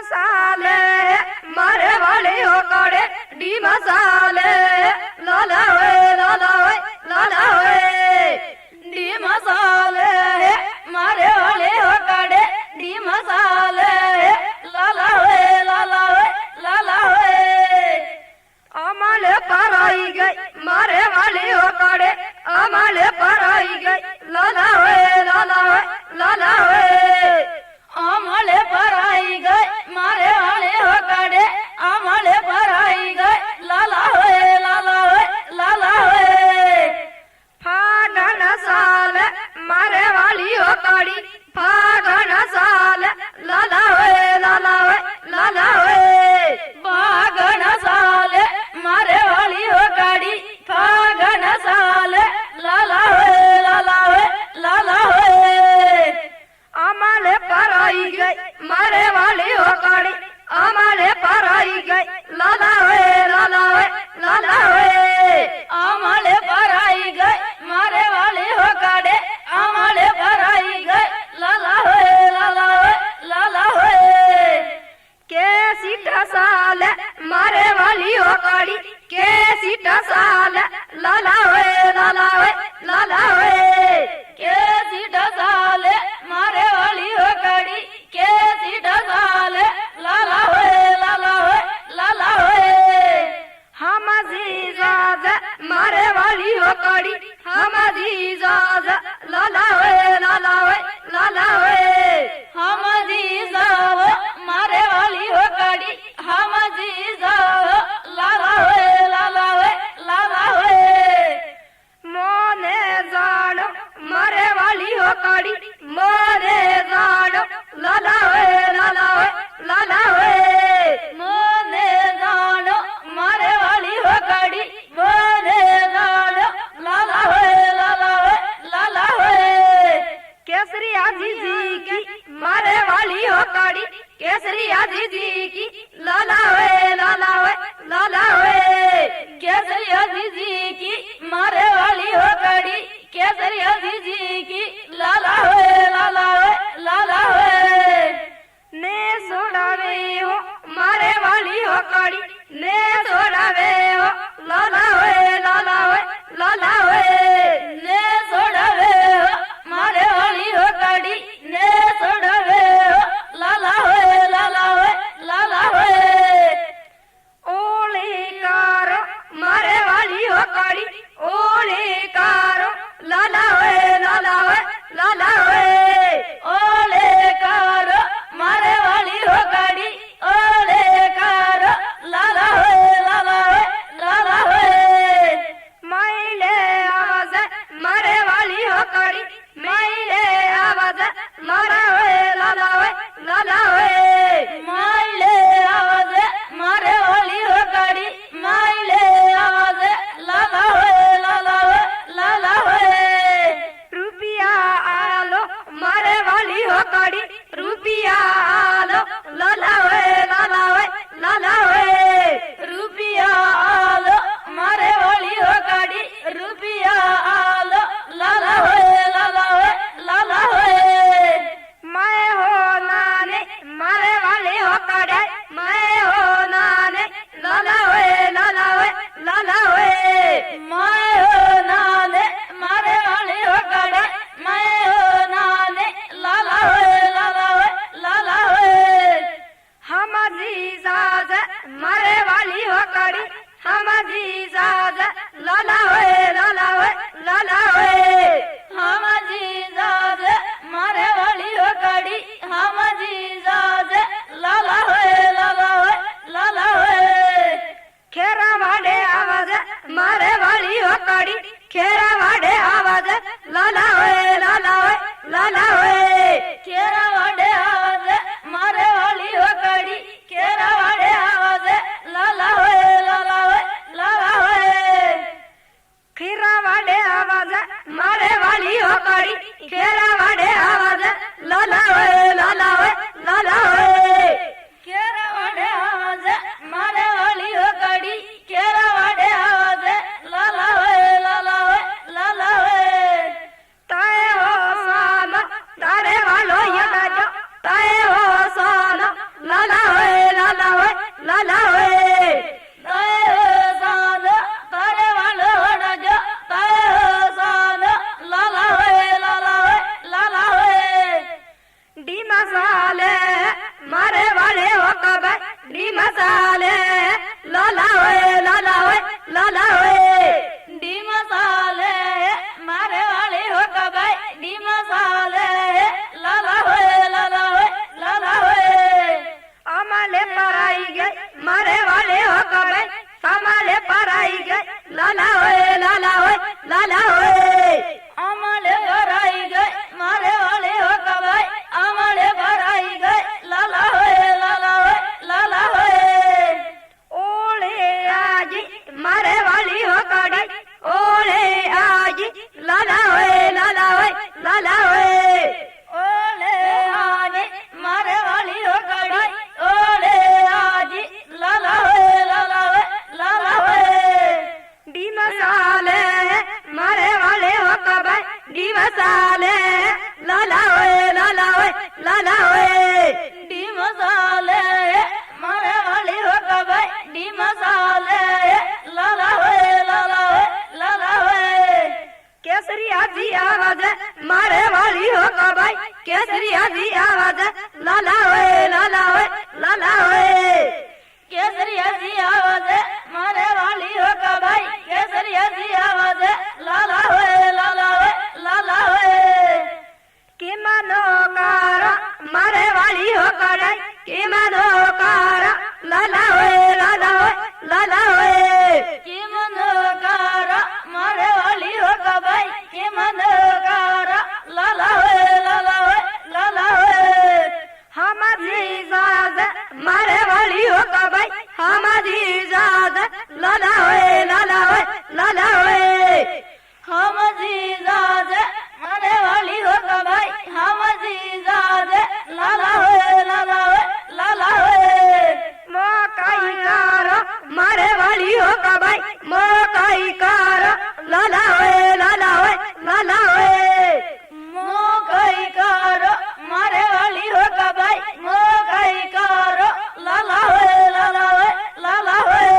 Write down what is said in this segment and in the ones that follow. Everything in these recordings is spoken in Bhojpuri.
मसाले मारे वाली हो काड़े डी मसाले लाला होए डी मसाले मारे वाली हो काड़े डी मसाले लाला होए अमाले पर आई गई मारे वाली हो काड़े अमाले पर आई गई लाला होए अमाले पर आई गई मारे वाले हो काड़े अमाले पर आई गई लाला होए फागण साल मारे वाली हो काड़ी फागण साल लाला होए फागण साल मारे वाली हो काड़ी फागण साल लाला होए अमाले पर आई गई मारे वाली हो काड़ी अमाले पर आई गई लाला होए अमाले पर आई गई मारे वाली हो काड़े अमाले पर आई गई लाला होए कैसी साल मारे वाली हो काड़ी कैसी साल लाला होए कैसी साल मारे वाली हो काड़ी कैसी साल लाला होए हम जीजाज मारे वाली हो काड़ी हम जीजाज लाला होए हम जीजाज मारे वाली हो काड़ी हम जीजाज लाला होए मोने जानो मारे वाली हो काड़ी मोने जानो लाला होए मोने जानो मारे वाली हो काड़ी मोने जानो लाला होए केसरी आजी जी की मारे वाली हो काड़ी केसरी आजी जी की लाला होए केसरी आजी जी की मारे वाली हो काड़ी केसरी आजी जी की लाला होए ने सोड़ावे हो मारे वाली हो काड़ी ने सोड़ावे हो लाला होए ने सोड़ावे हो मारे वाली हो काड़ी ने सोड़ावे हो लाला होए ओले कारो मारे वाली हो काड़ी ओले कारो लाला होए ओले कारो मारे वाली हो काड़ी ओले कारो लाला होए माइले आवाज मारे वाली हो काड़ी माइले आवाज मारा होए माइले आवाज मारे वाली हो काड़ी माइले आवाज लाला होए रुपिया आलो मारे वाली हो काड़ी रुपिया आलो लाला होए रुपिया आलो मारे वाली हो काड़ी रुपिया आलो लाला होए मैं हो नाने मारे वाली हो काड़े मैं हो नाने लाला होए मैं हो नाने मारे वाली हो काड़े मैं हो नाने लाला होए हम जीजाज मारे वाली हो काड़ी हम जीजाज लाला होए हम जीजाज मारे वाली हो काड़ी हम जीजाज लाला होए खेरा वाडे आवाज मारे वाली हो काड़ी खेरा वाडे आवाज लाला होए खेरा वाडे आवाज मारे वाली हो काड़ी खेरा वाडे आवाज लाला होए खीरा वाडे आवाज मारे લાલા હોય કેસરિયાજી આવાજે મારે વાલી હો કા ભાઈ કેસરિયાજી આવાજે લાલા હોય લાલા હોય લાલા હોય કિમાનો કાર મારે વાલી હો કડાઈ કિમાનો કાર લાલા હોય લાલા હોય લાલા હોય કિમનકાર મારે વાલી હો કા ભાઈ કિમનકાર લાલા હોય લાલા હોય લાલા હોય હમારી જાદ મારે વાલી હો કબાઈ હમારી જાદ લાલા હોય લાલા હોય લાલા હોય હમજી જાદ મારે વાલી હો કા ભાઈ હમજી જાદ લાલા હોય લાલા હોય લાલા હોય મોકાઈ કાર મારે વાલી હો કબાઈ મોકાઈ કાર લાલા હોય લાલા હોય લાલા હોય મોકાઈ કાર મારે વાલી હો કા ભાઈ મોકાઈ કાર લાલા હોય લાલા હોય લાલા હોય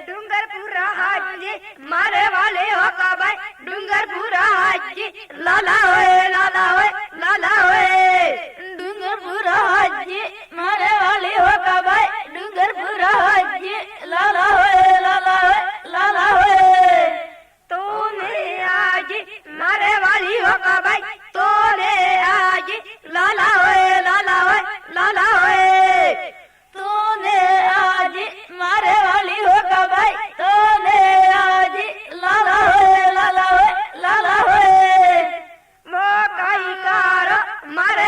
ડુંગરપુરા હાજી મારે વાલી હો કબાઈ ડુંગરપુરા હાજી લાલા હોય લાલા હોય લાલા હોય ડુંગરપુરા હાજી મારે વાલી હો કા ભાઈ ડુંગરપુરા હાજી લાલા હોય લાલા હોય લાલા હોય તોને આજી મારે વાલી હો કબાઈ તોને આજી લાલા હોય લાલા હોય લાલા હોય તોને આજી મારે વાલી હો કા ભાઈ તોને આજી લાલા હોય લાલા હોય લાલા હોય મોકાઈ કાર મારે